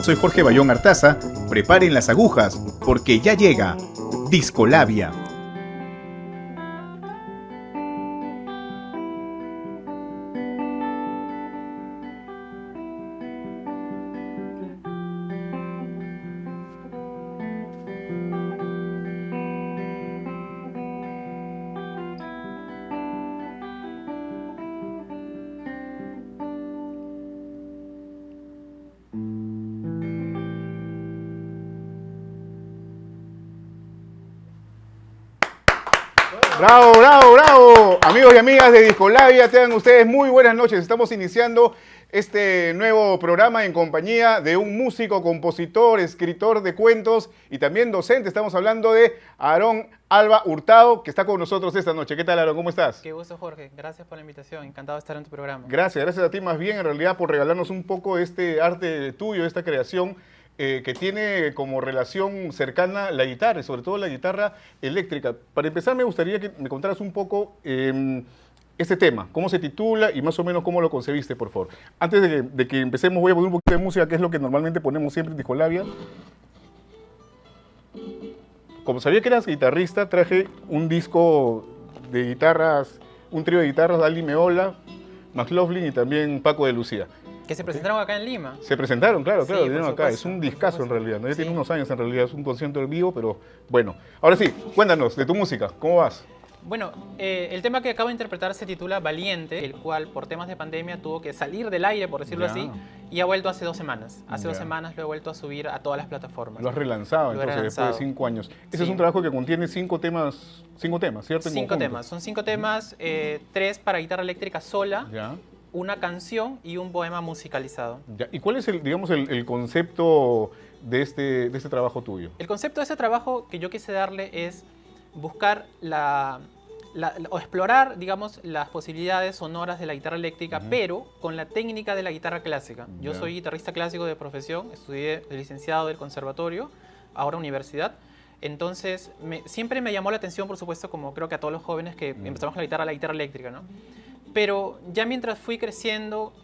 Soy Jorge Bayón Artaza. Preparen las agujas, porque ya llega Discolabia. ¡Bravo, bravo, bravo! Amigos y amigas de Discolabia, tengan ustedes muy buenas noches. Estamos iniciando este nuevo programa en compañía de un músico, compositor, escritor de cuentos y también docente. Estamos hablando de Aarón Alba Hurtado, que está con nosotros esta noche. ¿Qué tal, Aarón? ¿Cómo estás? Qué gusto, Jorge. Gracias por la invitación. Encantado de estar en tu programa. Gracias a ti más bien, en realidad, por regalarnos un poco de este arte tuyo, esta creación que tiene como relación cercana la guitarra y sobre todo la guitarra eléctrica. Para empezar, me gustaría que me contaras un poco este tema, cómo se titula y más o menos cómo lo concebiste, por favor. Antes de que empecemos, voy a poner un poquito de música, que es lo que normalmente ponemos siempre en Discolabia. Como sabía que eras guitarrista, traje un disco de guitarras, un trío de guitarras, Aldi Meola, McLaughlin y también Paco de Lucía. Que se presentaron acá en Lima. Se presentaron, claro, Sí, vinieron acá. Es un discazo en realidad, ¿no? Ya tiene unos años en realidad, es un concierto en vivo, pero bueno. Ahora sí, cuéntanos de tu música, ¿cómo vas? Bueno, el tema que acabo de interpretar se titula Valiente, el cual por temas de pandemia tuvo que salir del aire, por decirlo así, y ha vuelto hace 2 semanas. Hace 2 semanas lo he vuelto a subir a todas las plataformas. Lo has relanzado entonces después de 5 años. Ese es un trabajo que contiene 5 temas, ¿cierto? 5 temas, son 5 temas, 3 para guitarra eléctrica sola. Una canción y un poema musicalizado. ¿Y cuál es el concepto de este trabajo tuyo? El concepto de ese trabajo que yo quise darle es buscar o explorar, digamos, las posibilidades sonoras de la guitarra eléctrica, pero con la técnica de la guitarra clásica. Yo soy guitarrista clásico de profesión, estudié de licenciado del conservatorio, ahora universidad. Entonces, siempre me llamó la atención, por supuesto, como creo que a todos los jóvenes que empezamos con la guitarra eléctrica, ¿no? Pero ya mientras fui creciendo,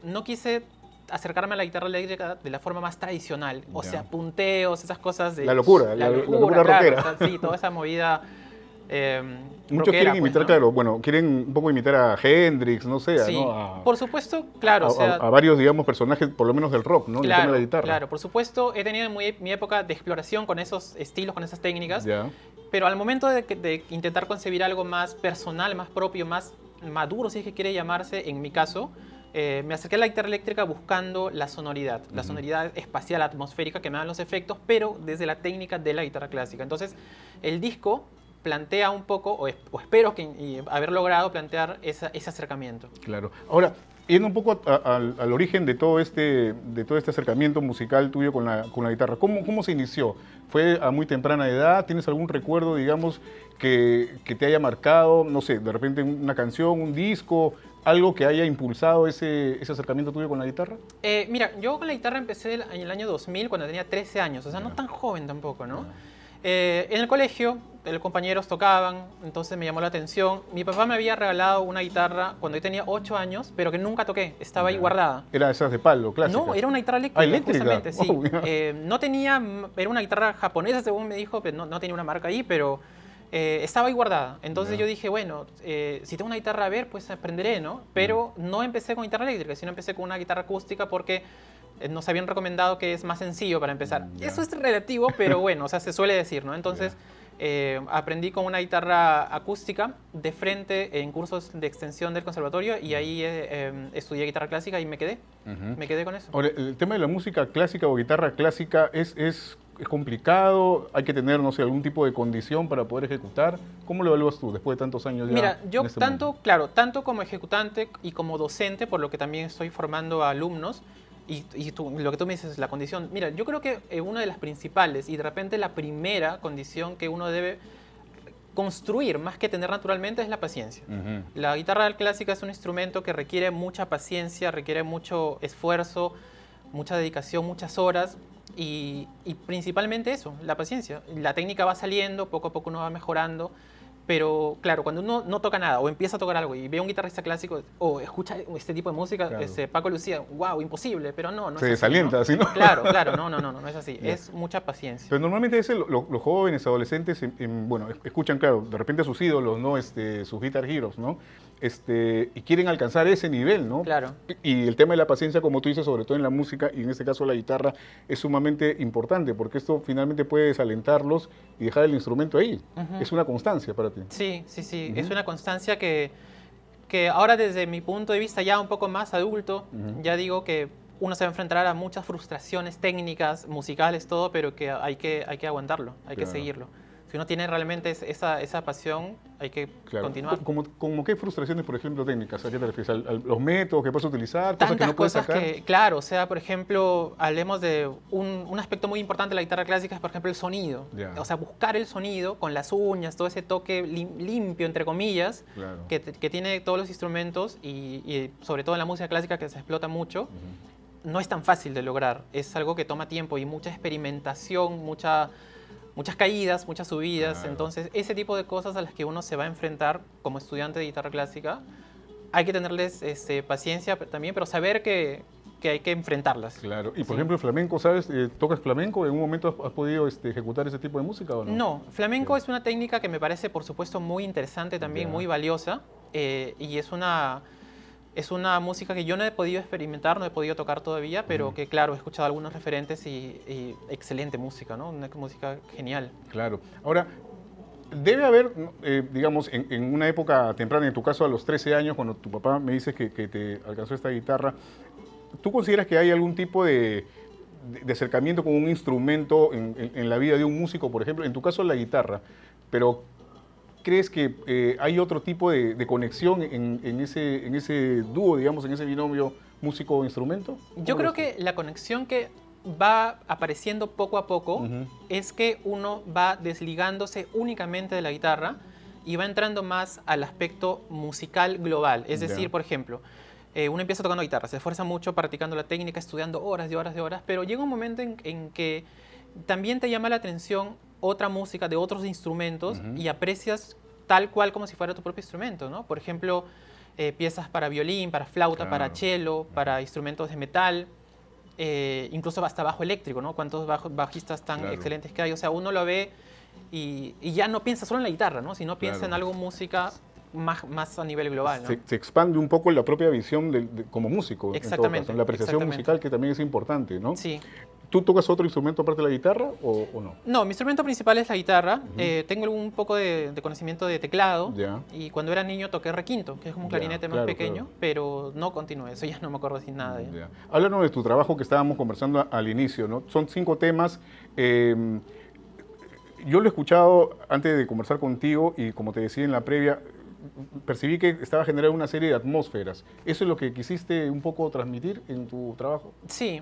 no quise acercarme a la guitarra eléctrica de la forma más tradicional. O sea, punteos, esas cosas de... La locura rockera. O sea, sí, toda esa movida Muchos rockera, quieren imitar, pues, ¿no? claro, quieren un poco imitar a Hendrix, no sé, sí, ¿no? por supuesto, claro. A varios, digamos, personajes, por lo menos del rock, ¿no? Claro, el tema de la guitarra. Claro, por supuesto, he tenido mi época de exploración con esos estilos, con esas técnicas. Pero al momento de intentar concebir algo más personal, más propio, más maduro, si es que quiere llamarse, en mi caso, me acerqué a la guitarra eléctrica buscando la sonoridad espacial, atmosférica que me dan los efectos, pero desde la técnica de la guitarra clásica. Entonces, el disco plantea un poco, o espero haber logrado plantear ese acercamiento. Claro. Ahora, yendo un poco al origen de todo este acercamiento musical tuyo con la guitarra, ¿cómo se inició? ¿Fue a muy temprana edad? ¿Tienes algún recuerdo, digamos, que te haya marcado, no sé, de repente una canción, un disco, algo que haya impulsado ese acercamiento tuyo con la guitarra? Mira, yo con la guitarra empecé en el año 2000, cuando tenía 13 años, o sea, no tan joven tampoco, ¿no? En el colegio, los compañeros tocaban, entonces me llamó la atención. Mi papá me había regalado una guitarra cuando yo tenía 8 años, pero que nunca toqué, estaba ahí guardada. ¿Era esas de palo, clásicas? No, era una guitarra eléctrica, justamente, sí. Oh, no tenía, era una guitarra japonesa, según me dijo, pero no tenía una marca ahí, pero estaba ahí guardada. Entonces yo dije, bueno, si tengo una guitarra a ver, pues aprenderé, ¿no? Pero no empecé con guitarra eléctrica, sino empecé con una guitarra acústica porque nos habían recomendado que es más sencillo para empezar. Eso es relativo, pero bueno, o sea, se suele decir, ¿no? Entonces, aprendí con una guitarra acústica de frente en cursos de extensión del conservatorio y ahí estudié guitarra clásica y me quedé con eso. Ahora, el tema de la música clásica o guitarra clásica es complicado, hay que tener, no sé, algún tipo de condición para poder ejecutar. ¿Cómo lo evalúas tú después de tantos años ya? Mira, yo mundo? tanto como ejecutante y como docente, por lo que también estoy formando a alumnos, y lo que tú me dices, la condición. Mira, yo creo que una de las principales y de repente la primera condición que uno debe construir más que tener naturalmente es la paciencia. La guitarra clásica es un instrumento que requiere mucha paciencia, requiere mucho esfuerzo, mucha dedicación, muchas horas y principalmente eso, la paciencia. La técnica va saliendo, poco a poco uno va mejorando, Pero claro, cuando uno no toca nada o empieza a tocar algo y ve a un guitarrista clásico o escucha este tipo de música, Claro. Paco Lucía, wow, imposible, pero no Se es así, desalienta, ¿no? así, ¿no? Claro, claro, no es así. Es mucha paciencia. Pero normalmente los jóvenes, adolescentes, bueno, escuchan, claro, de repente a sus ídolos, ¿no? Sus guitar heroes, ¿no? Y quieren alcanzar ese nivel, ¿no? Claro. Y el tema de la paciencia, como tú dices, sobre todo en la música, y en este caso la guitarra, es sumamente importante, porque esto finalmente puede desalentarlos y dejar el instrumento ahí. Es una constancia para ti. Sí. Es una constancia que ahora desde mi punto de vista ya un poco más adulto, ya digo que uno se va a enfrentar a muchas frustraciones técnicas, musicales, todo, pero que hay que aguantarlo, hay que Claro. seguirlo. Si uno tiene realmente esa pasión, hay que Claro. continuar. ¿Como qué frustraciones, por ejemplo, técnicas? ¿A qué te refieres? ¿A los métodos que puedes utilizar? ¿Cosas que Tantas no puedes cosas sacar? que, claro, o sea, por ejemplo, hablemos de un aspecto muy importante de la guitarra clásica, es por ejemplo el sonido. Ya. O sea, buscar el sonido con las uñas, todo ese toque limpio, entre comillas, Claro. que tiene todos los instrumentos y sobre todo en la música clásica que se explota mucho. No es tan fácil de lograr, es algo que toma tiempo y mucha experimentación, muchas caídas, muchas subidas. Claro. Entonces, ese tipo de cosas a las que uno se va a enfrentar como estudiante de guitarra clásica, hay que tenerles paciencia también, pero saber que hay que enfrentarlas. Claro. Y por Sí. ejemplo, el flamenco, ¿sabes? ¿Tocas flamenco? ¿En un momento has podido ejecutar ese tipo de música o no? No, flamenco Sí. es una técnica que me parece, por supuesto, muy interesante también, Ya. muy valiosa, y es una música que yo no he podido experimentar, no he podido tocar todavía, pero que claro, he escuchado algunos referentes y excelente música, ¿no? Una música genial. Claro. Ahora, debe haber, digamos, en una época temprana, en tu caso a los 13 años, cuando tu papá me dice que te alcanzó esta guitarra, ¿tú consideras que hay algún tipo de acercamiento con un instrumento en la vida de un músico, por ejemplo? En tu caso la guitarra, pero ¿crees que hay otro tipo de conexión en ese dúo, digamos, en ese binomio músico-instrumento? Yo creo que la conexión que va apareciendo poco a poco Ujú. es que uno va desligándose únicamente de la guitarra y va entrando más al aspecto musical global. Es Ya. decir, por ejemplo, uno empieza tocando guitarra, se esfuerza mucho practicando la técnica, estudiando horas y horas y horas, pero llega un momento en que también te llama la atención otra música de otros instrumentos y aprecias tal cual como si fuera tu propio instrumento, ¿no? Por ejemplo, piezas para violín, para flauta, para Claro. cello, para instrumentos de metal, incluso hasta bajo eléctrico, ¿no? Cuántos bajistas tan Claro. excelentes que hay. O sea, uno lo ve y ya no piensa solo en la guitarra, ¿no? Sino piensa Claro. en algo música más a nivel global, ¿no? Se expande un poco la propia visión como músico. En todo Exactamente, caso, la apreciación exactamente. musical, que también es importante, ¿no? Sí. ¿Tú tocas otro instrumento aparte de la guitarra o no? No, mi instrumento principal es la guitarra. Tengo un poco de conocimiento de teclado. Ya. Y cuando era niño toqué requinto, que es como un Ya, clarinete más claro, pequeño, claro. pero no continué. Eso ya no me acuerdo sin nada. ¿ya? Ya. Háblanos de tu trabajo que estábamos conversando al inicio, ¿no? Son 5 temas. Yo lo he escuchado antes de conversar contigo y como te decía en la previa, percibí que estaba generando una serie de atmósferas. ¿Eso es lo que quisiste un poco transmitir en tu trabajo? Sí.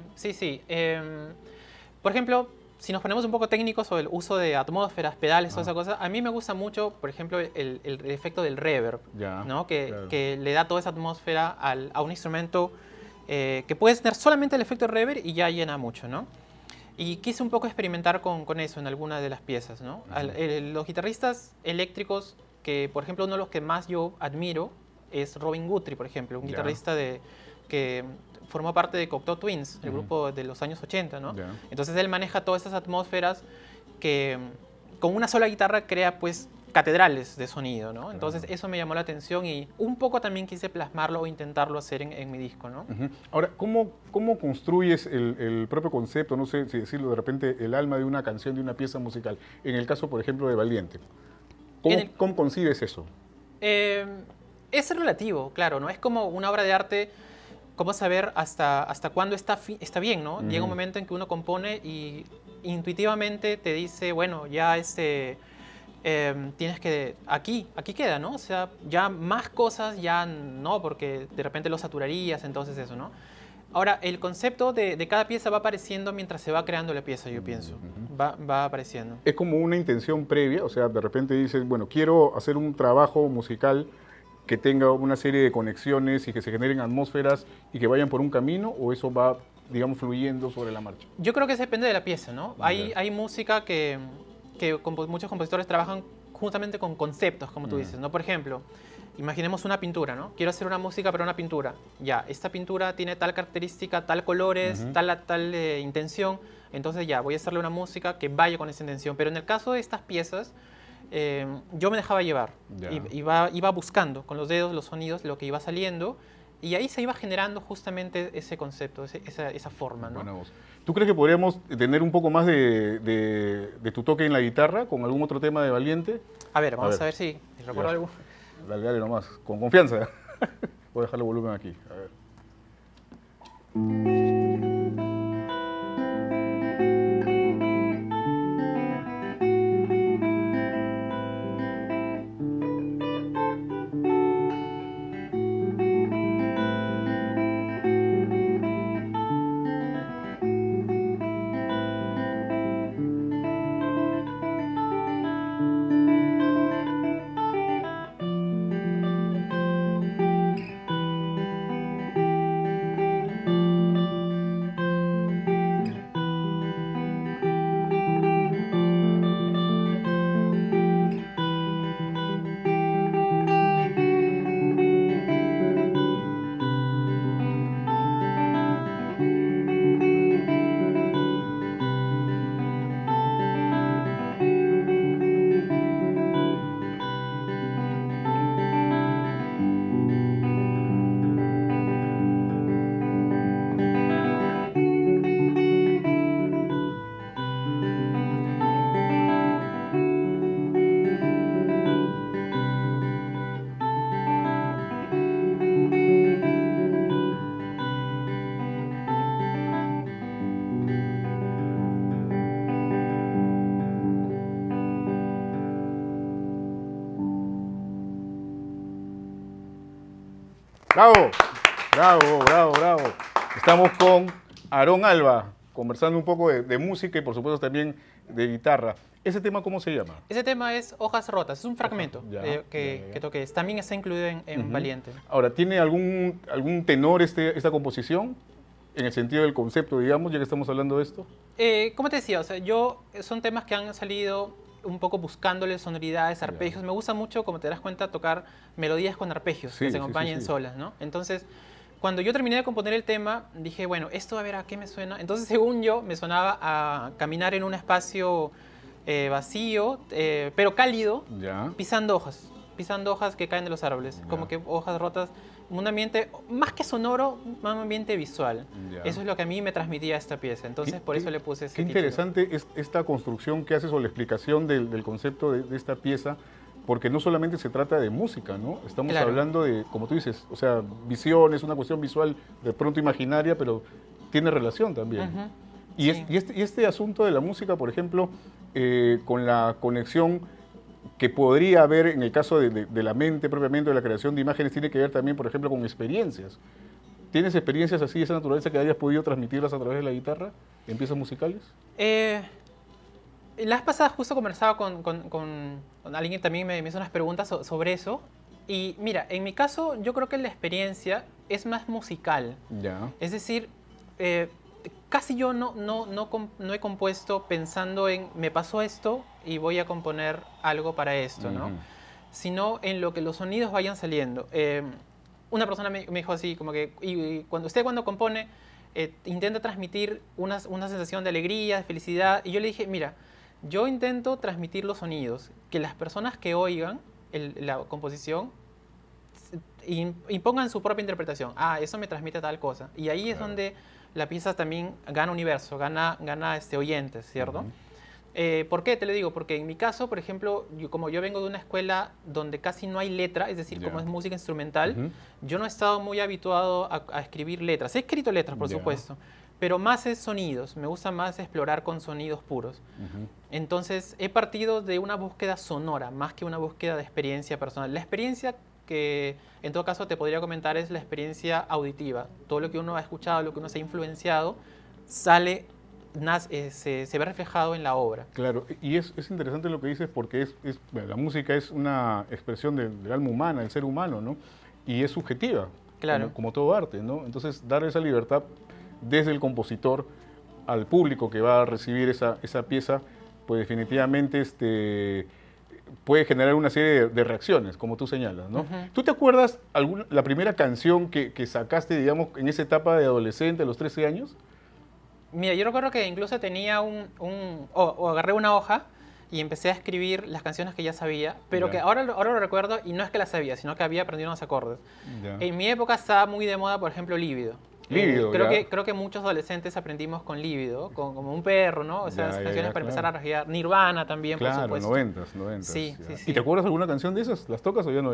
Por ejemplo, si nos ponemos un poco técnicos sobre el uso de atmósferas, pedales, toda esa cosa, a mí me gusta mucho, por ejemplo, el efecto del reverb, Ya, ¿no? claro. Que le da toda esa atmósfera a un instrumento que puede tener solamente el efecto reverb y ya llena mucho, ¿no? Y quise un poco experimentar con eso en alguna de las piezas, ¿no? Los guitarristas eléctricos, que por ejemplo uno de los que más yo admiro es Robin Guthrie, por ejemplo, un Ya. guitarrista que formó parte de Cocteau Twins, el grupo de los años 80, ¿no? Ya. Entonces él maneja todas esas atmósferas que con una sola guitarra crea pues catedrales de sonido, ¿no? Entonces eso me llamó la atención y un poco también quise plasmarlo o intentarlo hacer en mi disco, ¿no? Ujú. Ahora, ¿cómo construyes el propio concepto, no sé si decirlo de repente, el alma de una canción, de una pieza musical? En el caso, por ejemplo, de Valiente. ¿Cómo concibes eso? Es relativo, claro, ¿no? Es como una obra de arte, cómo saber hasta cuándo está bien, ¿no? Llega un momento en que uno compone y intuitivamente te dice, bueno, ya tienes que, aquí queda, ¿no? O sea, ya más cosas ya no, porque de repente lo saturarías, entonces eso, ¿no? Ahora, el concepto de cada pieza va apareciendo mientras se va creando la pieza, yo pienso. Va apareciendo. Es como una intención previa, o sea, de repente dices, bueno, quiero hacer un trabajo musical que tenga una serie de conexiones y que se generen atmósferas y que vayan por un camino, o eso va, digamos, fluyendo sobre la marcha. Yo creo que eso depende de la pieza, ¿no? Ya. Hay música que muchos compositores trabajan justamente con conceptos, como tú dices, ¿no? Por ejemplo, imaginemos una pintura, ¿no? Quiero hacer una música para una pintura. Ya, esta pintura tiene tal característica, tal colores, tal intención. Entonces ya, voy a hacerle una música que vaya con esa intención. Pero en el caso de estas piezas, yo me dejaba llevar. Iba buscando con los dedos, los sonidos, lo que iba saliendo. Y ahí se iba generando justamente ese concepto, esa forma, ¿no? Buena voz. ¿Tú crees que podríamos tener un poco más de tu toque en la guitarra con algún otro tema de Valiente? A ver, vamos a ver si recuerdo Ya. algo. Dale, dale nomás, con confianza. Voy a dejarle volumen aquí. A ver. ¡Bravo! ¡Bravo, bravo, bravo! Estamos con Aarón Alba, conversando un poco de música y por supuesto también de guitarra. ¿Ese tema cómo se llama? Ese tema es Hojas Rotas, es un fragmento Ya, que toqué. También está incluido en Valiente. Ahora, ¿tiene algún tenor esta composición? En el sentido del concepto, digamos, ya que estamos hablando de esto. Como te decía, o sea, son temas que han salido un poco buscándole sonoridades, arpegios. Me gusta mucho, como te das cuenta, tocar melodías con arpegios que se acompañen solas, ¿no? Entonces, cuando yo terminé de componer el tema, dije, bueno, esto a ver a qué me suena. Entonces, según yo, me sonaba a caminar en un espacio vacío, pero cálido, pisando hojas que caen de los árboles, como que hojas rotas. Un ambiente, más que sonoro, un ambiente visual. Eso es lo que a mí me transmitía esta pieza. Entonces, por eso le puse ese título. Qué interesante es esta construcción que haces o la explicación del concepto de esta pieza, porque no solamente se trata de música, ¿no? Estamos hablando de, como tú dices, o sea, visión, es una cuestión visual de pronto imaginaria, pero tiene relación también. Y este asunto de la música, por ejemplo, con la conexión que podría haber en el caso de la mente propiamente, de la creación de imágenes, tiene que ver también, por ejemplo, con experiencias. ¿Tienes experiencias así, esa naturaleza que hayas podido transmitirlas a través de la guitarra en piezas musicales? La vez pasada justo conversaba con alguien que también me hizo unas preguntas sobre eso. Y mira, en mi caso yo creo que la experiencia es más musical. Es decir, casi yo no he compuesto pensando en me pasó esto y voy a componer algo para esto, ¿no? Sino en lo que los sonidos vayan saliendo. Una persona me dijo así, como que cuando compone, intenta transmitir una sensación de alegría, de felicidad. Y yo le dije, mira, yo intento transmitir los sonidos, que las personas que oigan la composición impongan su propia interpretación. Ah, eso me transmite tal cosa. Y ahí es donde la pieza también gana universo, gana oyentes, ¿cierto? ¿Por qué te lo digo? Porque en mi caso, por ejemplo, como yo vengo de una escuela donde casi no hay letra, es decir, como es música instrumental, yo no he estado muy habituado a escribir letras. He escrito letras, por supuesto, pero más es sonidos. Me gusta más explorar con sonidos puros. Entonces, he partido de una búsqueda sonora, más que una búsqueda de experiencia personal. La experiencia que en todo caso te podría comentar es la experiencia auditiva. Todo lo que uno ha escuchado, lo que uno se ha influenciado, se ve reflejado en la obra. Claro, y es interesante lo que dices porque bueno, la música es una expresión del alma humana, del ser humano, ¿no? Y es subjetiva, como todo arte, ¿no? Entonces, dar esa libertad desde el compositor al público que va a recibir esa pieza, pues definitivamente puede generar una serie de reacciones, como tú señalas, ¿no? Ujú. ¿Tú te acuerdas la primera canción que sacaste, digamos, en esa etapa de adolescente, a los 13 años? Mira, yo recuerdo que incluso tenía o agarré una hoja y empecé a escribir las canciones que ya sabía, pero Ya. que ahora lo recuerdo y no es que las sabía, sino que había aprendido unos acordes. Ya. En mi época estaba muy de moda, por ejemplo, Lívido. Lívido, creo ya. creo que muchos adolescentes aprendimos con Lívido, como un perro, ¿no? O sea, Ya, esas ya, canciones ya, para empezar claro. a rasguear. Nirvana también, por Claro, supuesto. 90s. Sí, ya. sí, sí. ¿Y te acuerdas alguna canción de esas? ¿Las tocas o ya no?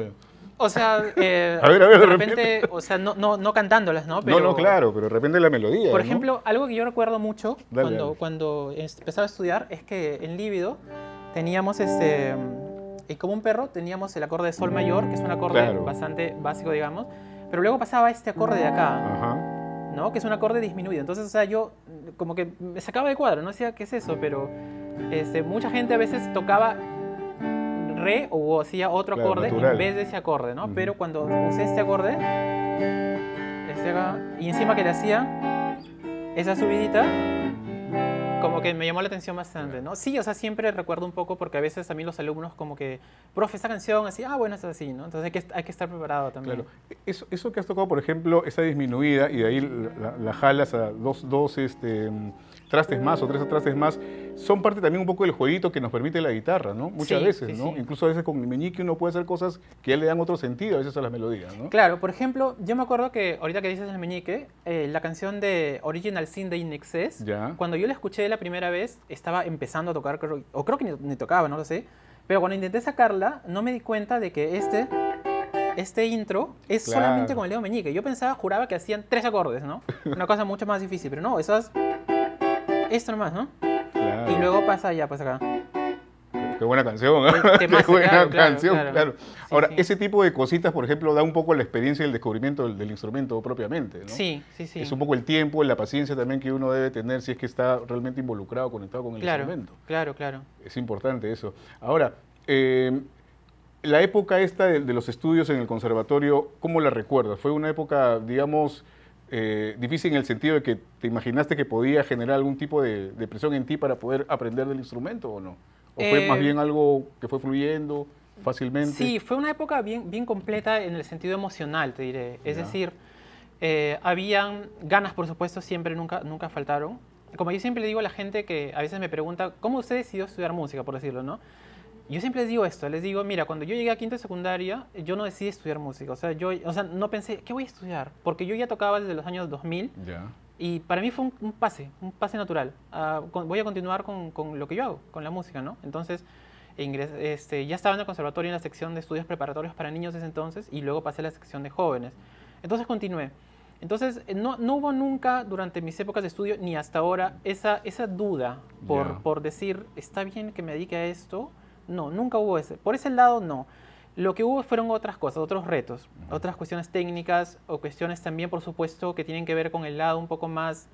O sea, A ver, de de repente, o sea, no cantándolas, ¿no? No, claro, pero de repente la melodía, Por ¿no? ejemplo, algo que yo recuerdo mucho Dale, dale. cuando empezaba a estudiar es que en Lívido teníamos como un perro, teníamos el acorde de sol mayor, que es un acorde Claro. bastante básico, digamos, pero luego pasaba este acorde de acá, Ajá. ¿no? Que es un acorde disminuido. Entonces, o sea, yo como que me sacaba de cuadro, no decía qué es eso, pero mucha gente a veces tocaba re o hacía otro Claro, acorde natural. en vez de ese acorde, ¿no? Ujú. Pero cuando usé este acorde, acá, y encima que le hacía esa subidita, como que me llamó la atención bastante, ¿no? Sí, o sea, siempre recuerdo un poco porque a veces a mí los alumnos como que, profe, esta canción, así, bueno, es así, ¿no? Entonces hay que estar preparado también. Claro. Eso que has tocado, por ejemplo, esa disminuida y de ahí la jalas a dos trastes más o tres trastes más, son parte también un poco del jueguito que nos permite la guitarra, ¿no? Muchas Sí, veces, sí, ¿no? sí. Incluso a veces con el meñique uno puede hacer cosas que ya le dan otro sentido a veces a las melodías, ¿no? Claro, por ejemplo, yo me acuerdo que ahorita que dices el meñique, la canción de Original Sin de In Excess, Ya. cuando yo la escuché la primera vez, estaba empezando a tocar, o creo que ni tocaba, no lo sé, pero cuando intenté sacarla, no me di cuenta de que este intro es Claro. solamente con el dedo meñique. Yo juraba que hacían 3 acordes, ¿no? Una cosa mucho más difícil, pero no, eso es esto nomás, ¿no? Claro. Y luego pasa ya, pues acá. Qué buena canción, ¿eh? Temazo, Qué buena claro, canción, claro. claro. Sí, Ahora, sí. ese tipo de cositas, por ejemplo, da un poco la experiencia y el descubrimiento del instrumento propiamente, ¿no? Sí, sí, sí. Es un poco el tiempo, la paciencia también que uno debe tener si es que está realmente involucrado, conectado con el Claro, instrumento. claro, claro. Es importante eso. Ahora, la época esta de los estudios en el conservatorio, ¿cómo la recuerdas? ¿Fue una época, digamos, difícil en el sentido de que te imaginaste que podía generar algún tipo de presión en ti para poder aprender del instrumento o no? ¿O fue más bien algo que fue fluyendo fácilmente? Sí, fue una época bien completa en el sentido emocional, te diré. Es Ya. decir, habían ganas, por supuesto, siempre, nunca faltaron. Como yo siempre le digo a la gente que a veces me pregunta, ¿cómo usted decidió estudiar música, por decirlo, no? Yo siempre les digo esto, les digo, mira, cuando yo llegué a quinto de secundaria, yo no decidí estudiar música. O sea, no pensé, ¿qué voy a estudiar? Porque yo ya tocaba desde los años 2000 Ya. y para mí fue un pase natural. Voy a continuar con lo que yo hago, con la música, ¿no? Entonces, ya estaba en el conservatorio en la sección de estudios preparatorios para niños desde entonces y luego pasé a la sección de jóvenes. Entonces continué. Entonces, no hubo nunca durante mis épocas de estudio, ni hasta ahora, esa duda Ya. por decir, ¿está bien que me dedique a esto? No, nunca hubo ese. Por ese lado, no. Lo que hubo fueron otras cosas, otros retos, otras cuestiones técnicas o cuestiones también, por supuesto, que tienen que ver con el lado un poco más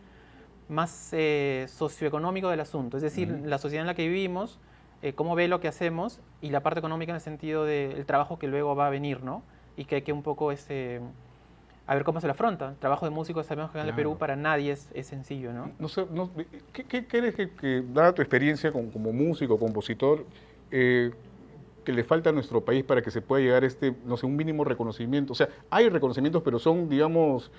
socioeconómico del asunto. Es decir, la sociedad en la que vivimos, cómo ve lo que hacemos y la parte económica en el sentido del trabajo que luego va a venir, ¿no? Y que hay que un poco a ver cómo se lo afronta. El trabajo de músicos, sabemos que en el Claro. Perú para nadie es sencillo, ¿no? No sé, ¿qué crees que, dada tu experiencia como músico, compositor, que le falta a nuestro país para que se pueda llegar a no sé, un mínimo reconocimiento? O sea, hay reconocimientos, pero son, digamos,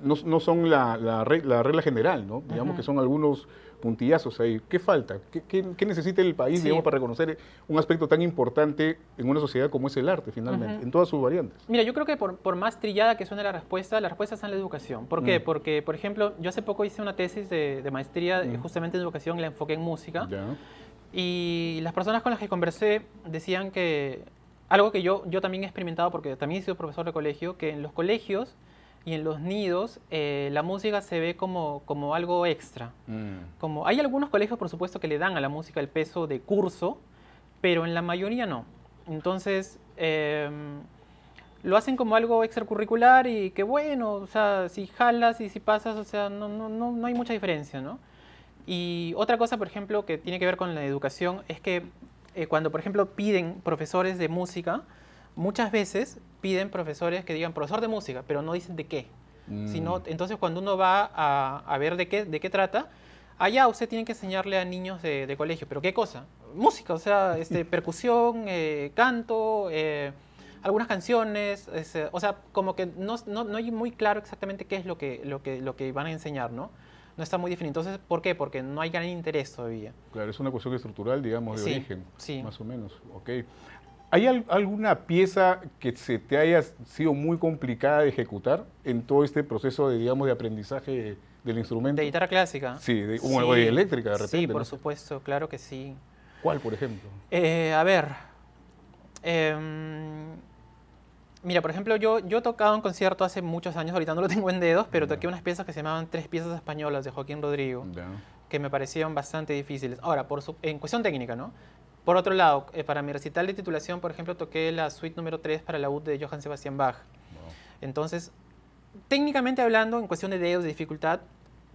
no son la regla general, ¿no? Digamos que son algunos puntillazos ahí. ¿Qué falta? ¿Qué necesita el país, Sí. digamos, para reconocer un aspecto tan importante en una sociedad como es el arte, finalmente, en todas sus variantes? Mira, yo creo que por más trillada que suene la respuesta está en la educación. ¿Por qué? Porque, por ejemplo, yo hace poco hice una tesis de maestría justamente en educación y la enfoqué en música. Ya. Y las personas con las que conversé decían que algo que yo también he experimentado, porque también he sido profesor de colegio, que en los colegios y en los nidos la música se ve como algo extra. Hay algunos colegios, por supuesto, que le dan a la música el peso de curso, pero en la mayoría no. Entonces, lo hacen como algo extracurricular y que bueno, o sea, si jalas y si pasas, o sea, no hay mucha diferencia, ¿no? Y otra cosa, por ejemplo, que tiene que ver con la educación es que cuando, por ejemplo, piden profesores de música, muchas veces piden profesores que digan profesor de música, pero no dicen de qué. Entonces, cuando uno va a ver de qué trata, allá usted tiene que enseñarle a niños de colegio, pero ¿qué cosa? Música, o sea, percusión, canto, algunas canciones, o sea, como que no hay muy claro exactamente qué es lo que van a enseñar, ¿no? No está muy definido. Entonces, ¿por qué? Porque no hay gran interés todavía. Claro, es una cuestión estructural, digamos, de Sí, origen, sí. más o menos. Ok. ¿Hay alguna pieza que se te haya sido muy complicada de ejecutar en todo este proceso de, digamos, de aprendizaje del instrumento? ¿De guitarra clásica? Sí, o de eléctrica, de repente. Sí, por no sé. supuesto, claro que sí. ¿Cuál, por ejemplo? A ver, em, mira, por ejemplo, yo he tocado un concierto hace muchos años, ahorita no lo tengo en dedos, pero Ya. toqué unas piezas que se llamaban Tres piezas españolas de Joaquín Rodrigo, Ya. que me parecieron bastante difíciles. Ahora, en cuestión técnica, ¿no? Por otro lado, para mi recital de titulación, por ejemplo, toqué la suite número 3 para la UD de Johann Sebastian Bach. Wow. Entonces, técnicamente hablando, en cuestión de dedos, de dificultad,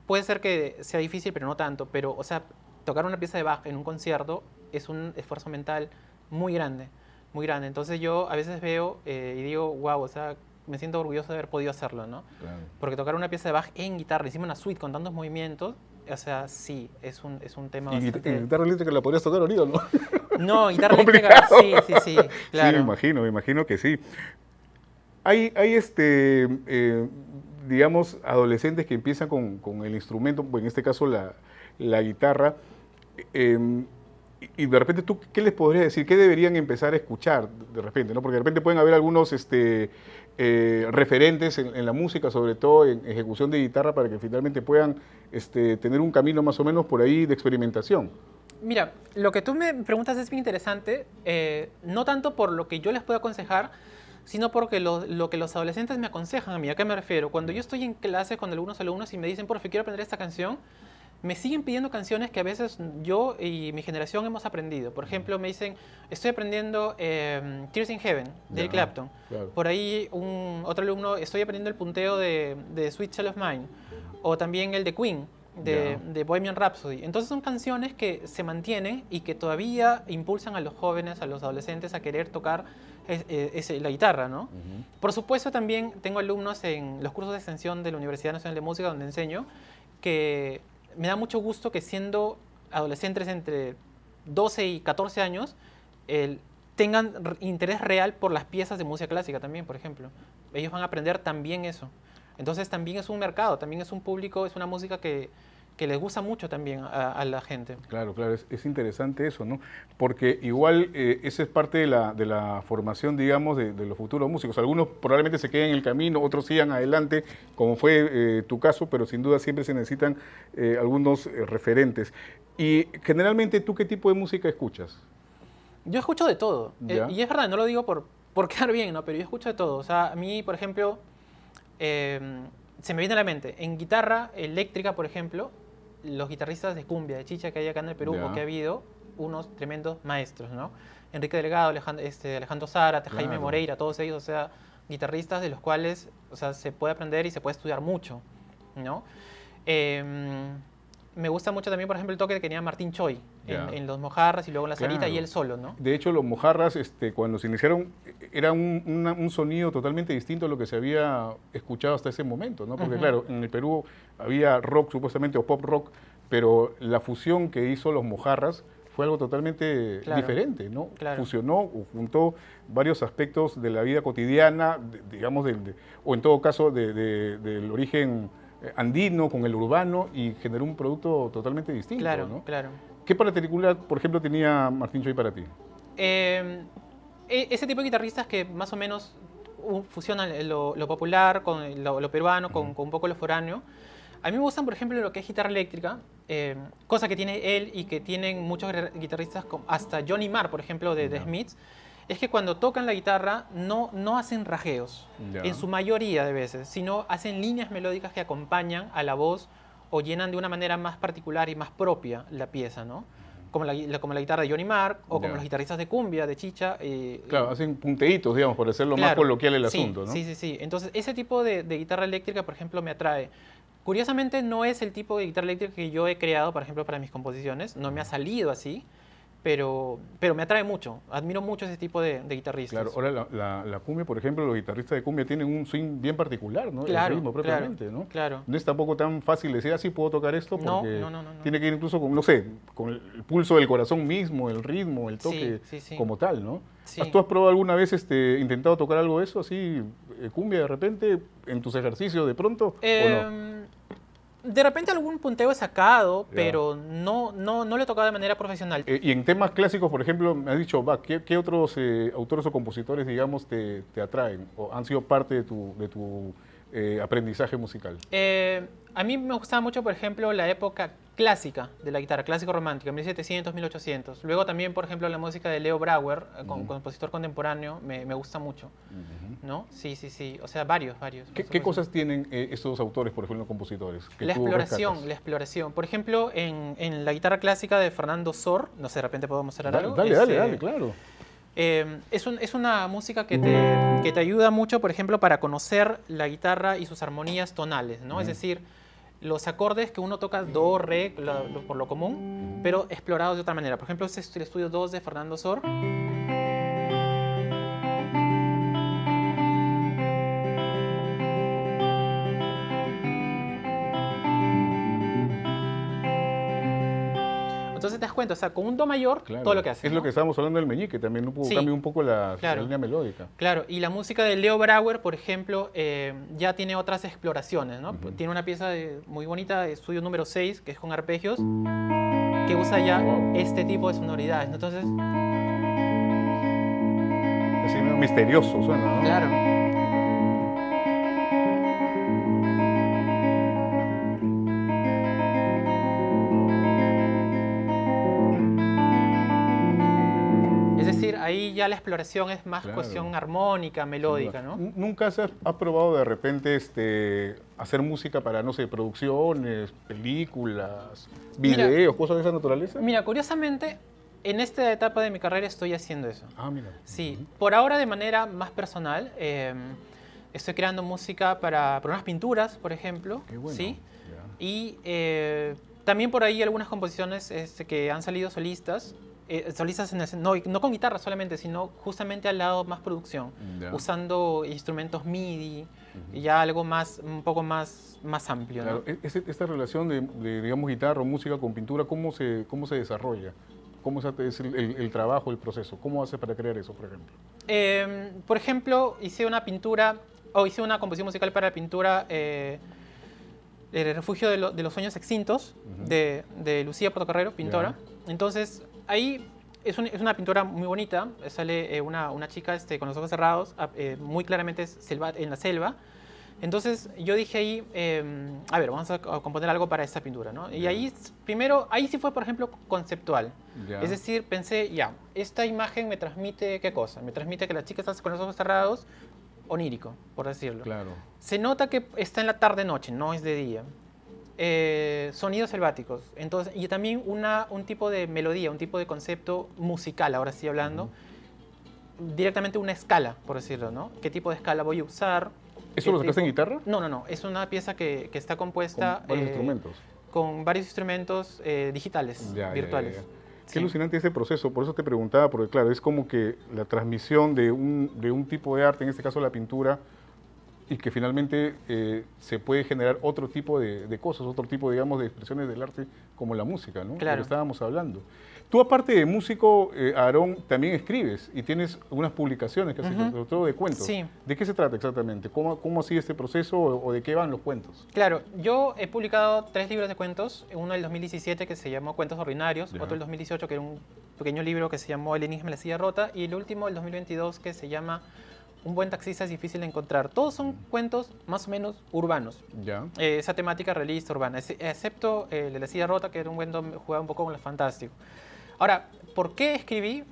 puede ser que sea difícil, pero no tanto. Pero, o sea, tocar una pieza de Bach en un concierto es un esfuerzo mental muy grande, muy grande. Entonces yo a veces veo y digo, wow, o sea, me siento orgulloso de haber podido hacerlo, ¿no? Claro. Porque tocar una pieza de Bach en guitarra, encima una suite con tantos movimientos, o sea, sí, es un tema ¿Y bastante... guitarra eléctrica la podrías tocar ahorita, no? No, guitarra eléctrica, sí, sí, sí, claro. Sí, me imagino que sí. Hay digamos, adolescentes que empiezan con el instrumento, pues en este caso la guitarra, y de repente tú, ¿qué les podrías decir? ¿Qué deberían empezar a escuchar de repente? ¿No? Porque de repente pueden haber algunos referentes en la música, sobre todo en ejecución de guitarra, para que finalmente puedan tener un camino más o menos por ahí de experimentación. Mira, lo que tú me preguntas es bien interesante, no tanto por lo que yo les puedo aconsejar, sino porque lo que los adolescentes me aconsejan a mí. ¿A qué me refiero? Cuando yo estoy en clase con algunos alumnos y me dicen, profe, quiero aprender esta canción, me siguen pidiendo canciones que a veces yo y mi generación hemos aprendido. Por ejemplo, me dicen, estoy aprendiendo Tears in Heaven, de Eric Clapton. Claro. Por ahí otro alumno, estoy aprendiendo el punteo de Sweet Child of Mine. O también el de Queen, de Bohemian Rhapsody. Entonces son canciones que se mantienen y que todavía impulsan a los jóvenes, a los adolescentes a querer tocar la guitarra, ¿no? Por supuesto, también tengo alumnos en los cursos de extensión de la Universidad Nacional de Música, donde enseño, que me da mucho gusto que siendo adolescentes entre 12 y 14 años, tengan interés real por las piezas de música clásica también, por ejemplo. Ellos van a aprender también eso. Entonces también es un mercado, también es un público, es una música que les gusta mucho también a la gente. Claro, claro, es interesante eso, ¿no? Porque igual esa es parte de la formación, digamos, de los futuros músicos. Algunos probablemente se queden en el camino, otros sigan adelante, como fue tu caso, pero sin duda siempre se necesitan algunos referentes. Y generalmente, ¿tú qué tipo de música escuchas? Yo escucho de todo. ¿Ya? Y es verdad, no lo digo por quedar bien, ¿no? Pero yo escucho de todo. O sea, a mí, por ejemplo, se me viene a la mente, en guitarra eléctrica, por ejemplo, los guitarristas de cumbia, de chicha que hay acá en el Perú, Ya. o que ha habido, unos tremendos maestros, ¿no? Enrique Delgado, Alejandro Zárate, Jaime Claro. Moreira, todos ellos, o sea, guitarristas de los cuales, o sea, se puede aprender y se puede estudiar mucho, ¿no? Me gusta mucho también, por ejemplo, el toque que tenía Martín Choi Ya. en Los Mojarras y luego en La Salita Claro. y él solo, ¿no? De hecho, los mojarras, cuando se iniciaron, era un sonido totalmente distinto a lo que se había escuchado hasta ese momento, ¿no? Porque, Ujú. claro, en el Perú había rock, supuestamente, o pop rock, pero la fusión que hizo los mojarras fue algo totalmente Claro. diferente, ¿no? Claro. Fusionó o juntó varios aspectos de la vida cotidiana, digamos, o en todo caso, del origen andino con el urbano, y generó un producto totalmente distinto, Claro, ¿no? claro. ¿Qué particular, por ejemplo, tenía Martín Choi para ti? Ese tipo de guitarristas que más o menos fusionan lo popular con lo peruano, con un poco lo foráneo. A mí me gustan, por ejemplo, lo que es guitarra eléctrica, cosa que tiene él y que tienen muchos guitarristas, hasta Johnny Marr, por ejemplo, de The Smiths, es que cuando tocan la guitarra no hacen rajeos, Ya. en su mayoría de veces, sino hacen líneas melódicas que acompañan a la voz o llenan de una manera más particular y más propia la pieza, ¿no? Como la guitarra de Johnny Marr o como Ya. los guitarristas de cumbia, de chicha. Claro, hacen punteitos, digamos, por hacerlo más Claro, coloquial el sí, asunto, ¿no? Sí, sí, sí. Entonces, ese tipo de guitarra eléctrica, por ejemplo, me atrae. Curiosamente, no es el tipo de guitarra eléctrica que yo he creado, por ejemplo, para mis composiciones. No me ha salido así. pero me atrae mucho. Admiro mucho ese tipo de guitarristas. Claro, ahora la cumbia, por ejemplo, los guitarristas de cumbia tienen un swing bien particular, ¿no? Claro, El ritmo propiamente, claro, ¿no? claro. No es tampoco tan fácil decir, así puedo tocar esto, No, porque no. tiene que ir incluso con, no sé, con el pulso del corazón mismo, el ritmo, el toque Sí. como tal, ¿no? Sí. ¿Tú has probado alguna vez, intentado tocar algo de eso, así, cumbia de repente, en tus ejercicios de pronto, o no? De repente algún punteo he sacado, Ya. pero no lo he tocado de manera profesional. Y en temas clásicos, por ejemplo, me has dicho, ¿qué otros autores o compositores, digamos, te atraen o han sido parte de tu aprendizaje musical? A mí me gustaba mucho, por ejemplo, la época clásica de la guitarra, clásico romántica, 1700, 1800. Luego también, por ejemplo, la música de Leo Brouwer, compositor contemporáneo, me gusta mucho, ¿no? Sí. O sea, varios. ¿Qué cosas tienen estos autores, por ejemplo, compositores? Que La tú rescatas? exploración. Por ejemplo, en la guitarra clásica de Fernando Sor, no sé, de repente podemos mostrar algo. Dale, claro. Es una música que te ayuda mucho, por ejemplo, para conocer la guitarra y sus armonías tonales, ¿no? Es decir, los acordes que uno toca do, re, por lo común, pero explorados de otra manera. Por ejemplo, este es el estudio 2 de Fernando Sor. Entonces te das cuenta, o sea, con un do mayor, Claro. todo lo que hace. Es ¿no? lo que estábamos hablando del meñique, también Sí. cambia un poco la Claro. línea melódica. Claro, y la música de Leo Brouwer, por ejemplo, ya tiene otras exploraciones, ¿no? Tiene una pieza muy bonita, estudio número 6, que es con arpegios, que usa ya este tipo de sonoridades, ¿no? Entonces, Así medio misterioso suena, ¿no? claro. Es decir, ahí ya la exploración es más Claro. cuestión armónica, melódica, ¿no? ¿Nunca has probado de repente hacer música para, no sé, producciones, películas, Mira, videos, cosas de esa naturaleza? Mira, curiosamente, en esta etapa de mi carrera estoy haciendo eso. Ah, mira. Sí, por ahora de manera más personal. Estoy creando música para unas pinturas, por ejemplo. Qué bueno. ¿Sí? Ya. Y también por ahí algunas composiciones que han salido solistas. Solistas no con guitarra solamente, sino justamente al lado más producción, Ya. usando instrumentos MIDI y ya algo más, un poco más amplio. Claro, ¿no? esta relación de, digamos, guitarra o música con pintura, ¿cómo se desarrolla? ¿Cómo es el trabajo, el proceso? ¿Cómo hace para crear eso, por ejemplo? Por ejemplo, hice una composición musical para la pintura El refugio de los sueños extintos, de Lucía Portocarrero, pintora. Entonces, ahí es una pintura muy bonita. Sale una chica con los ojos cerrados, muy claramente en la selva. Entonces yo dije ahí, a ver, vamos a componer algo para esta pintura, ¿no? Y ahí sí fue, por ejemplo, conceptual. Ya. Es decir, pensé, esta imagen me transmite, ¿qué cosa? Me transmite que la chica está con los ojos cerrados, onírico, por decirlo. Claro. Se nota que está en la tarde-noche, no es de día. Sonidos selváticos. Entonces, y también un tipo de melodía, un tipo de concepto musical, ahora estoy hablando. Directamente una escala, por decirlo, ¿no? ¿Qué tipo de escala voy a usar? ¿Eso lo sacaste en guitarra? No. Es una pieza que está compuesta Con varios instrumentos. con varios instrumentos digitales, virtuales. Ya. Sí. Qué alucinante ese proceso, por eso te preguntaba, porque claro, es como que la transmisión de un tipo de arte, en este caso la pintura, y que finalmente se puede generar otro tipo de cosas, otro tipo, digamos, de expresiones del arte, como la música, ¿no? Claro. Lo que estábamos hablando. Tú, aparte de músico, Aarón, también escribes y tienes unas publicaciones que haces, sobre todo de cuentos. Sí. ¿De qué se trata exactamente? ¿Cómo sigue este proceso o de qué van los cuentos? Claro, yo he publicado 3 libros de cuentos, uno del 2017 que se llamó Cuentos Ordinarios, Ya. otro del 2018 que era un pequeño libro que se llamó El enigma de la silla rota, y el último del 2022 que se llama Un buen taxista es difícil de encontrar. Todos son cuentos más o menos urbanos, Ya. esa temática realista urbana, excepto el de la silla rota, que era un cuento que jugaba un poco con lo fantástico. Ahora, ¿por qué escribí?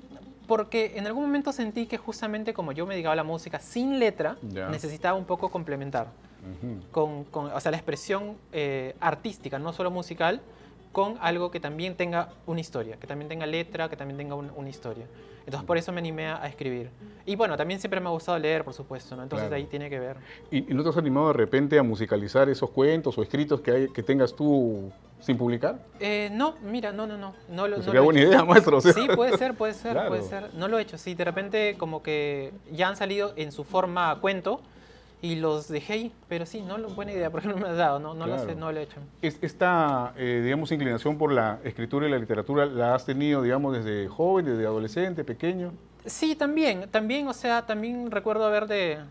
Porque en algún momento sentí que justamente como yo me dedicaba a la música sin letra, Ya. necesitaba un poco complementar o sea, la expresión artística, no solo musical, con algo que también tenga una historia, que también tenga letra, que también tenga una historia. Entonces por eso me animé a escribir. Y bueno, también siempre me ha gustado leer, por supuesto, ¿no? Entonces Claro. ahí tiene que ver. ¿Y no te has animado de repente a musicalizar esos cuentos o escritos que tengas tú sin publicar? No, mira, no lo Pues no sería lo he buena hecho. idea, maestro. O sea, Sí, puede ser, Claro. puede ser. No lo he hecho, sí, de repente como que ya han salido en su forma cuento y los dejé ahí, pero sí, buena idea, porque no me has dado, no lo sé, Claro. no lo he hecho. Esta, digamos, inclinación por la escritura y la literatura, ¿la has tenido, digamos, desde joven, desde adolescente, pequeño? Sí, también, o sea, también recuerdo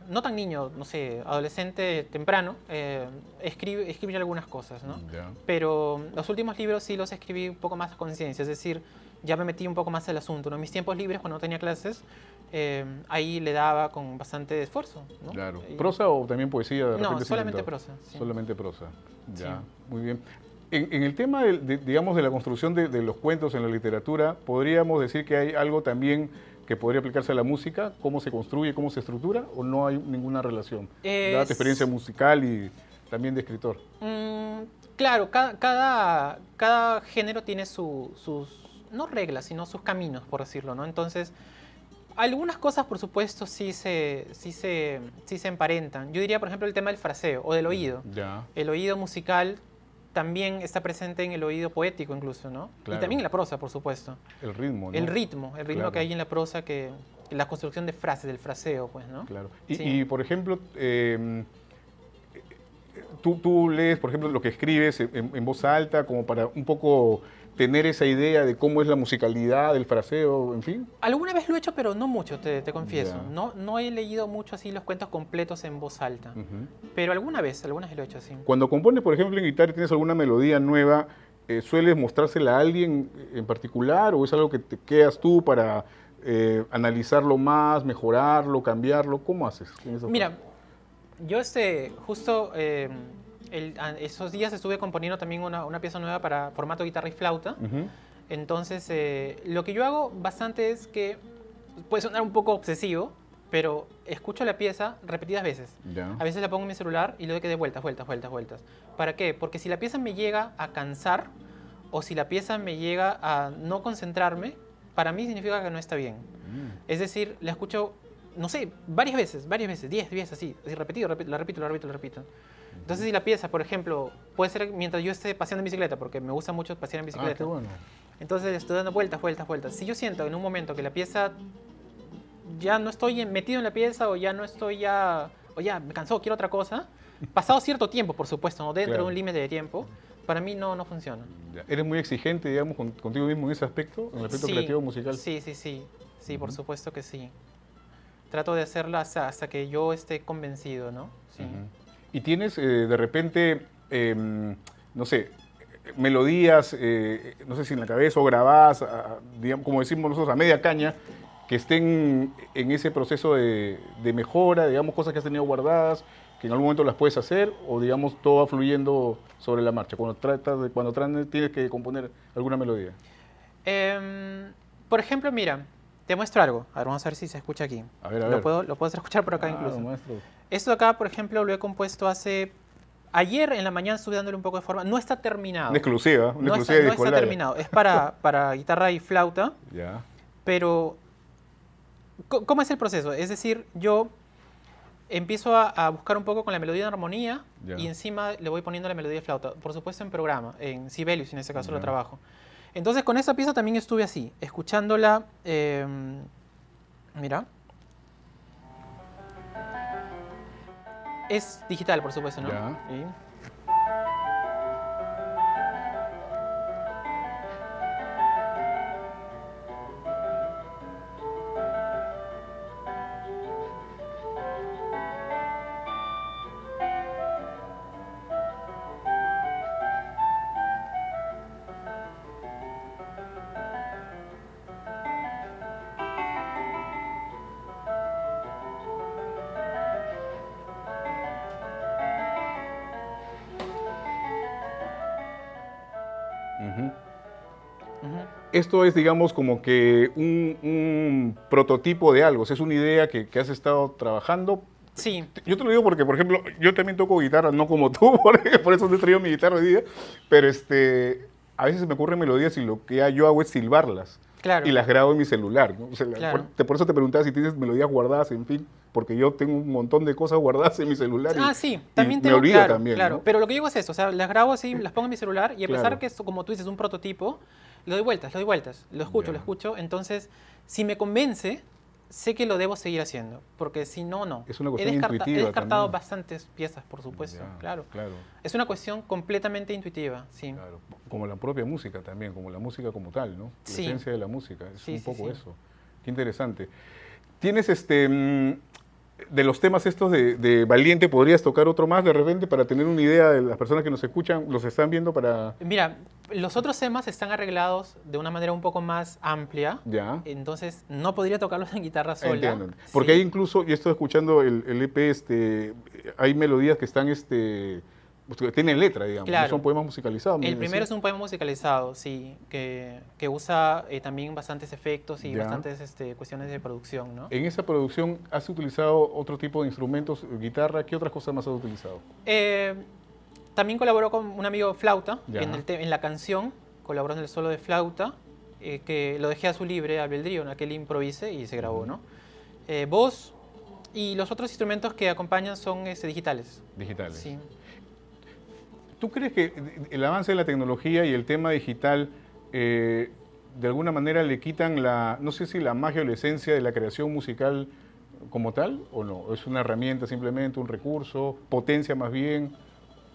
no tan niño, no sé, adolescente temprano, escribí algunas cosas, ¿no? Ya. Pero los últimos libros sí los escribí un poco más a conciencia, es decir, ya me metí un poco más al asunto, ¿no? En mis tiempos libres, cuando no tenía clases, ahí le daba con bastante esfuerzo, ¿no? Claro. Y- ¿Prosa o también poesía? De No, repente se solamente intentaba? prosa. Sí. Solamente prosa. Ya, Sí. muy bien. En el tema, digamos, de la construcción de los cuentos en la literatura, ¿podríamos decir que hay algo también que podría aplicarse a la música? ¿Cómo se construye, cómo se estructura? ¿O no hay ninguna relación? Dada tu experiencia musical y también de escritor. Claro, cada género tiene sus, no reglas, sino sus caminos, por decirlo, ¿no? Entonces, algunas cosas, por supuesto, sí se emparentan. Yo diría, por ejemplo, el tema del fraseo o del oído. Ya. El oído musical también está presente en el oído poético incluso, ¿no? Claro. Y también en la prosa, por supuesto. El ritmo, ¿no? El ritmo Claro. que hay en la prosa, la construcción de frases, del fraseo, pues, ¿no? Claro. Sí. Y, por ejemplo, tú lees, por ejemplo, lo que escribes en voz alta, como para un poco tener esa idea de cómo es la musicalidad, el fraseo, en fin. Alguna vez lo he hecho, pero no mucho, te confieso. Ya. No he leído mucho así los cuentos completos en voz alta. Ujú. Pero algunas veces lo he hecho así. Cuando compones, por ejemplo, en guitarra y tienes alguna melodía nueva, ¿sueles mostrársela a alguien en particular o es algo que te quedas tú para analizarlo más, mejorarlo, cambiarlo? ¿Cómo haces en esa Mira, yo justo esos días estuve componiendo también una pieza nueva para formato guitarra y flauta. Ujú. Entonces, lo que yo hago bastante es que puede sonar un poco obsesivo, pero escucho la pieza repetidas veces. Ya. A veces la pongo en mi celular y le doy que de vueltas. ¿Para qué? Porque si la pieza me llega a cansar o si la pieza me llega a no concentrarme, para mí significa que no está bien. Es decir, la escucho, no sé, varias veces, 10 veces así repetido, la repito. Entonces, si la pieza, por ejemplo, puede ser mientras yo esté paseando en bicicleta, porque me gusta mucho pasear en Ah, bicicleta. qué bueno. Entonces, estoy dando vueltas. Si yo siento en un momento que la pieza ya no estoy metido en la pieza o ya no estoy o ya me cansó, quiero otra cosa, pasado cierto tiempo, por supuesto, ¿no? Dentro Claro. de un límite de tiempo, para mí no funciona. Ya. ¿Eres muy exigente, digamos, contigo mismo en ese aspecto, en el aspecto creativo musical? Sí, por supuesto que sí. Trato de hacerla hasta que yo esté convencido, ¿no? Sí. Ujú. ¿Y tienes de repente, no sé, melodías, no sé si en la cabeza o grabadas, digamos, como decimos nosotros, a media caña, que estén en ese proceso de mejora, digamos, cosas que has tenido guardadas, que en algún momento las puedes hacer, o digamos, todo va fluyendo sobre la marcha, cuando tienes que componer alguna melodía? Por ejemplo, mira, te muestro algo. A ver, vamos a ver si se escucha aquí. A ver, a Lo ver. puedo hacer escuchar por acá Claro, incluso. maestro. Esto de acá, por ejemplo, lo he compuesto ayer en la mañana, estuve dándole un poco de forma. No está terminado. Una exclusiva, No está de Discolabia. terminado. Es para guitarra y flauta, Ya. pero ¿cómo es el proceso? Es decir, yo empiezo a buscar un poco con la melodía de armonía Ya. y encima le voy poniendo la melodía de flauta. Por supuesto en programa, en Sibelius en ese caso Ya. lo trabajo. Entonces con esa pieza también estuve así, escuchándola, mira. Es digital, por supuesto, ¿no? Ya. Sí. Ujú. Ujú. Esto es, digamos, como que un prototipo de algo, o sea, es una idea que has estado trabajando. Sí, Yo te lo digo porque, por ejemplo, yo también toco guitarra, no como tú, por eso te he traído mi guitarra hoy día, pero a veces se me ocurren melodías y lo que yo hago es silbarlas. claro. Y las grabo en mi celular, ¿no? O sea, Claro. por eso te preguntaba si tienes melodías guardadas, en fin, porque yo tengo un montón de cosas guardadas en mi celular. Sí, y también me tengo, olvido claro, también, claro. ¿no? Pero lo que digo es eso, o sea, las grabo así, las pongo en mi celular y a pesar Claro. que esto, como tú dices, es un prototipo, le doy vueltas, lo escucho, Ya. lo escucho. Entonces, si me convence, sé que lo debo seguir haciendo, porque si no, no. Es una cuestión intuitiva He descartado también. bastantes piezas, por supuesto, Ya, claro. claro. Es una cuestión completamente intuitiva, sí. Claro, como la propia música también, como la música como tal, ¿no? La Sí. esencia de la música, es Sí, un sí, poco sí. eso. Qué interesante. Tienes de los temas estos de Valiente, ¿podrías tocar otro más de repente para tener una idea de las personas que nos escuchan, los están viendo para... Mira, los otros temas están arreglados de una manera un poco más amplia, Ya. entonces no podría tocarlos en guitarra sola. Entiendo. Porque Sí. hay incluso, yo estoy escuchando el EP, hay melodías que están, pues, que tienen letra, digamos, Claro. no son poemas musicalizados. El primero es un poema musicalizado, sí, que usa también bastantes efectos y Ya. bastantes cuestiones de producción, ¿no? En esa producción, ¿has utilizado otro tipo de instrumentos, guitarra? ¿Qué otras cosas más has utilizado? También colaboró con un amigo flauta Ya. en la canción, colaboró en el solo de flauta, que lo dejé a su libre albedrío, que él improvise y se grabó, ¿no? Voz y los otros instrumentos que acompañan son digitales. Digitales. Sí. ¿Tú crees que el avance de la tecnología y el tema digital de alguna manera le quitan no sé si la magia o la esencia de la creación musical como tal o no? ¿Es una herramienta simplemente, un recurso, potencia más bien?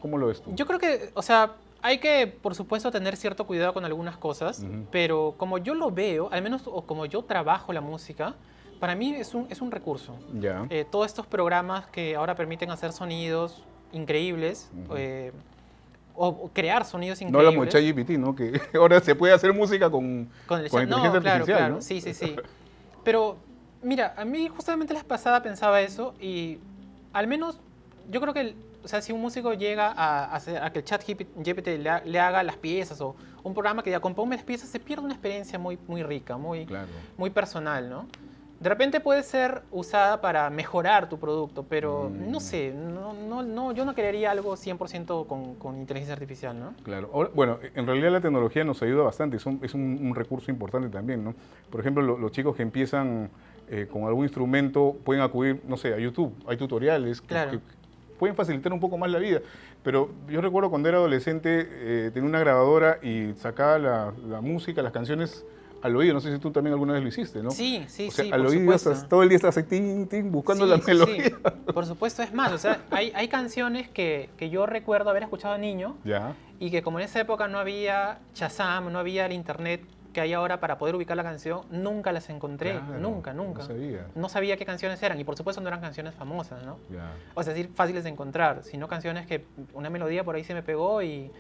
¿Cómo lo ves tú? Yo creo que, o sea, hay que, por supuesto, tener cierto cuidado con algunas cosas, Ujú. pero como yo lo veo, al menos o como yo trabajo la música, para mí es un recurso. Ya. Todos estos programas que ahora permiten hacer sonidos increíbles, Ujú. o crear sonidos No increíbles. hablamos de ChatGPT, ¿no? Que ahora se puede hacer música con Con el con chat. No, inteligencia claro, artificial, claro, ¿no? sí, sí, sí. Pero, mira, a mí justamente la vez pasada pensaba eso y al menos yo creo que, o sea, si un músico llega a que el chat GPT le haga las piezas o un programa que ya componga las piezas, se pierde una experiencia muy, muy rica, muy, Claro. muy personal, ¿no? De repente puede ser usada para mejorar tu producto, pero no sé, yo no crearía algo 100% con inteligencia artificial, ¿no? Claro. Ahora, bueno, en realidad la tecnología nos ayuda bastante, es un recurso importante también, ¿no? Por ejemplo, los chicos que empiezan con algún instrumento pueden acudir, no sé, a YouTube, hay tutoriales Claro. que pueden facilitar un poco más la vida. Pero yo recuerdo cuando era adolescente, tenía una grabadora y sacaba la música, las canciones al oído. No sé si tú también alguna vez lo hiciste, ¿no? Sí, sí, O sea, sí, al por oído supuesto. todo el día estás tin, tin, buscando Sí, la sí, melodía. sí. Por supuesto, es más, o sea, hay canciones que yo recuerdo haber escuchado de niño Ya. y que como en esa época no había Shazam, no había el internet que hay ahora para poder ubicar la canción, nunca las encontré, Claro, nunca. no sabía. No sabía qué canciones eran y por supuesto no eran canciones famosas, ¿no? Ya. O sea, es decir, fáciles de encontrar, sino canciones que una melodía por ahí se me pegó y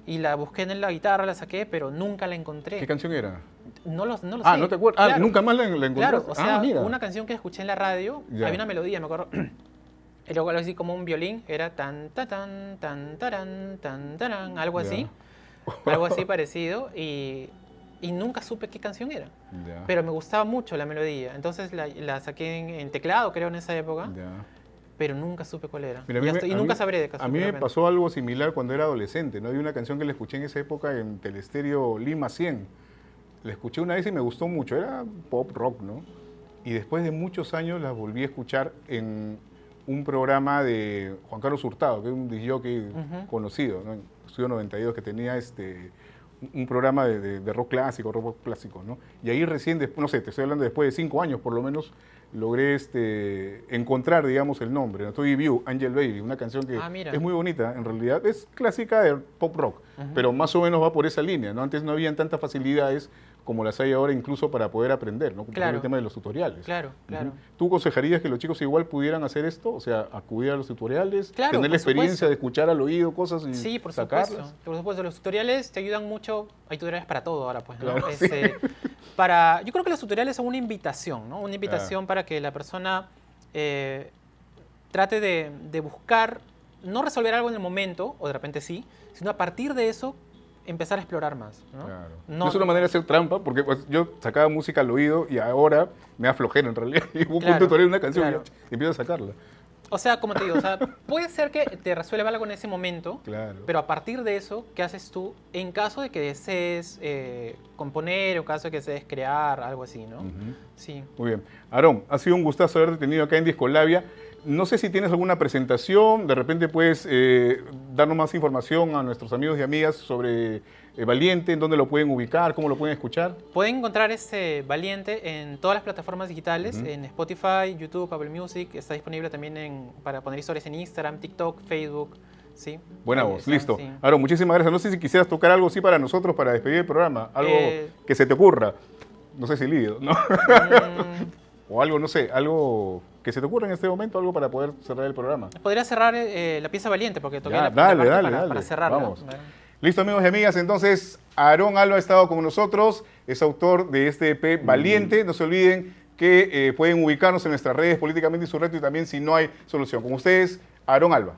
la busqué en la guitarra, la saqué, pero nunca la encontré. ¿Qué canción era? No lo sé. ¿No te acuerdas? Claro. ¿Nunca más la encontraste? Claro, o sea, mira. una canción que escuché en la radio, Ya. había una melodía, me acuerdo. Y luego algo así como un violín, era tan, ta, tan, tarán, tan, tarán, algo Ya. así. Algo así parecido. Y nunca supe qué canción era. Ya. Pero me gustaba mucho la melodía. Entonces la saqué en teclado, creo, en esa época. Ya. Pero nunca supe cuál era. Mira, Y nunca sabré de caso. A mí me pasó algo similar cuando era adolescente, ¿no? Hay una canción que le escuché en esa época en Telestéreo Lima 100. La escuché una vez y me gustó mucho, era pop rock, ¿no? Y después de muchos años la volví a escuchar en un programa de Juan Carlos Hurtado, que es un discjockey Ujú. conocido, ¿no? En Estudio 92, que tenía un programa de rock clásico, ¿no? Y ahí recién, no sé, te estoy hablando después de 5 años por lo menos, logré encontrar, digamos, el nombre, ¿no? Toy View, Angel Baby, una canción que Mira. es muy bonita, en realidad es clásica de pop rock, pero más o menos va por esa línea, ¿no? Antes no habían tantas facilidades como las hay ahora incluso para poder aprender, ¿no? Como Claro. el tema de los tutoriales. Claro, claro. Ujú. ¿Tú aconsejarías que los chicos igual pudieran hacer esto? O sea, acudir a los tutoriales, Claro, tener la por experiencia supuesto. de escuchar al oído cosas y Sí, por sacarlas? supuesto. Por supuesto, los tutoriales te ayudan mucho. Hay tutoriales para todo ahora, pues, ¿no? Claro, Yo creo que los tutoriales son una invitación, ¿no? Una invitación para que la persona trate de buscar, no resolver algo en el momento, o de repente sí, sino a partir de eso empezar a explorar más, ¿no? Claro. No- es una manera de hacer trampa, porque pues, yo sacaba música al oído y ahora me da flojera en realidad. Y busco un Claro, tutorial de una canción claro. y empiezo a sacarla. O sea, como te digo, o sea, puede ser que te resuelva algo en ese momento, Claro. pero a partir de eso, ¿qué haces tú en caso de que desees componer o en caso de que desees crear, algo así, ¿no? Ujú. Sí. Muy bien. Aarón, ha sido un gustazo haberte tenido acá en Discolabia. No sé si tienes alguna presentación, de repente puedes darnos más información a nuestros amigos y amigas sobre Valiente, en dónde lo pueden ubicar, cómo lo pueden escuchar. Pueden encontrar este Valiente en todas las plataformas digitales, Ujú. en Spotify, YouTube, Apple Music. Está disponible también para poner historias en Instagram, TikTok, Facebook. Sí. Buena Ahí voz, está, listo. sí. Aarón, muchísimas gracias. No sé si quisieras tocar algo así para nosotros, para despedir el programa. Algo que se te ocurra. No sé si lío, ¿no? O algo, no sé, algo que se te ocurra en este momento, algo para poder cerrar el programa. Podría cerrar la pieza Valiente porque toqué Ya, la dale, parte dale, para dale. cerrarla. Vamos. Listo, amigos y amigas. Entonces, Aarón Alba ha estado con nosotros. Es autor de este EP Valiente. No se olviden que pueden ubicarnos en nuestras redes Políticamente Insurrecto y también Si No Hay Solución. Con ustedes, Aarón Alba.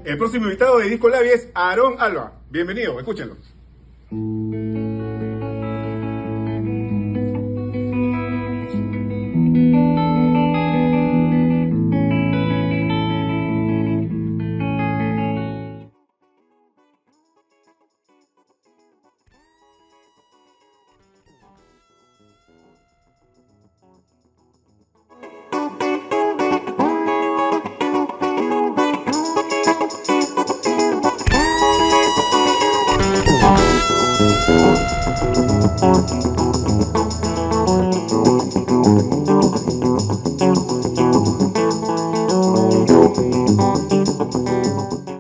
El próximo invitado de Discolabia es Aarón Alba. Bienvenido, escúchenlo.